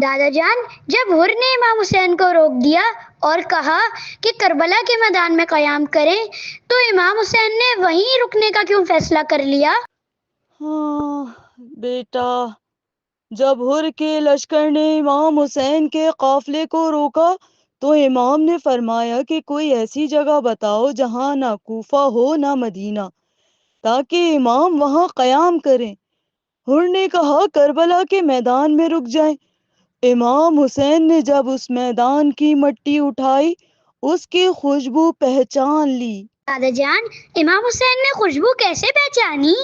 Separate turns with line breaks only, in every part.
دادا جان، جب حر نے امام حسین کو روک دیا اور کہا کہ کربلا کے میدان میں قیام کریں، تو امام حسین نے وہیں رکنے کا کیوں فیصلہ کر لیا؟
ہاں بیٹا، جب حر کے لشکر نے امام حسین کے قافلے کو روکا تو امام نے فرمایا کہ کوئی ایسی جگہ بتاؤ جہاں نہ کوفہ ہو نہ مدینہ، تاکہ امام وہاں قیام کریں۔ حر نے کہا کربلا کے میدان میں رک جائیں۔ امام حسین نے جب اس میدان کی مٹی اٹھائی، اس کی خوشبو پہچان لی۔
دادا جان، امام حسین نے خوشبو کیسے پہچانی؟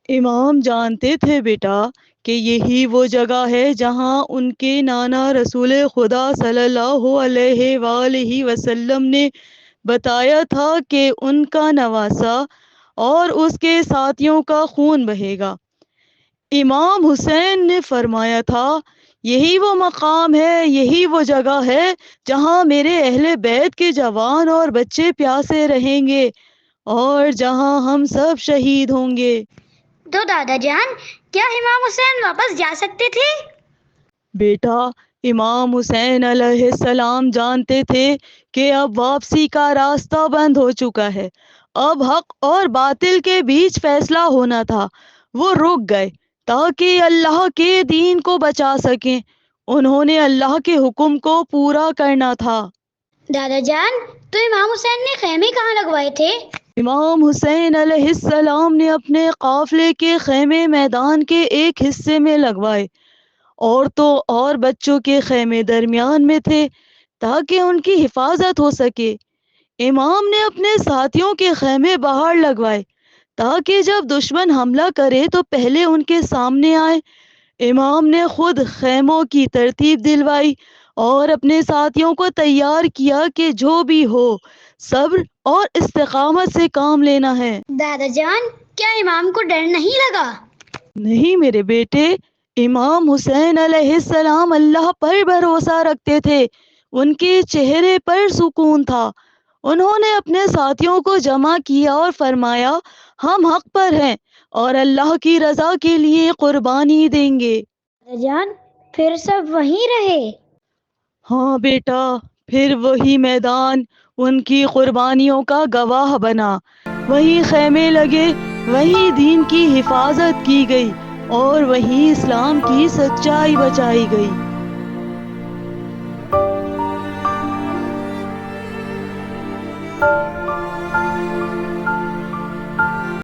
امام جانتے تھے بیٹا کہ یہی وہ جگہ ہے جہاں ان کے نانا رسول خدا صلی اللہ علیہ وآلہ وسلم نے بتایا تھا کہ ان کا نواسہ اور اس کے ساتھیوں کا خون بہے گا۔ امام حسین نے فرمایا تھا، یہی وہ مقام ہے، یہی وہ جگہ ہے جہاں میرے اہل بیت کے جوان اور بچے پیاسے رہیں گے اور جہاں ہم سب شہید ہوں گے۔
تو دادا جان، کیا امام حسین واپس جا سکتے تھے؟
بیٹا، امام حسین علیہ السلام جانتے تھے کہ اب واپسی کا راستہ بند ہو چکا ہے، اب حق اور باطل کے بیچ فیصلہ ہونا تھا۔ وہ رک گئے تاکہ اللہ کے دین کو بچا سکیں، انہوں نے اللہ کے حکم کو پورا کرنا تھا۔
دادا جان، تو امام حسین نے خیمے کہاں لگوائے تھے؟
امام حسین علیہ السلام نے اپنے قافلے کے خیمے میدان کے ایک حصے میں لگوائے، عورتوں اور بچوں کے خیمے درمیان میں تھے تاکہ ان کی حفاظت ہو سکے۔ امام نے اپنے ساتھیوں کے خیمے باہر لگوائے تاکہ جب دشمن حملہ کرے تو پہلے ان کے سامنے آئے۔ امام نے خود خیموں کی ترتیب دلوائی اور اپنے ساتھیوں کو تیار کیا کہ جو بھی ہو صبر اور استقامت سے کام لینا ہے۔
دادا جان، کیا امام کو ڈر نہیں لگا؟
نہیں میرے بیٹے، امام حسین علیہ السلام اللہ پر بھروسہ رکھتے تھے، ان کے چہرے پر سکون تھا۔ انہوں نے اپنے ساتھیوں کو جمع کیا اور فرمایا، ہم حق پر ہیں اور اللہ کی رضا کے لیے قربانی دیں گے۔
دادا جان، پھر سب وہیں رہے؟
ہاں بیٹا، پھر وہی میدان ان کی قربانیوں کا گواہ بنا، وہیں خیمے لگے، وہیں دین کی حفاظت کی گئی اور وہیں اسلام کی سچائی بچائی گئی۔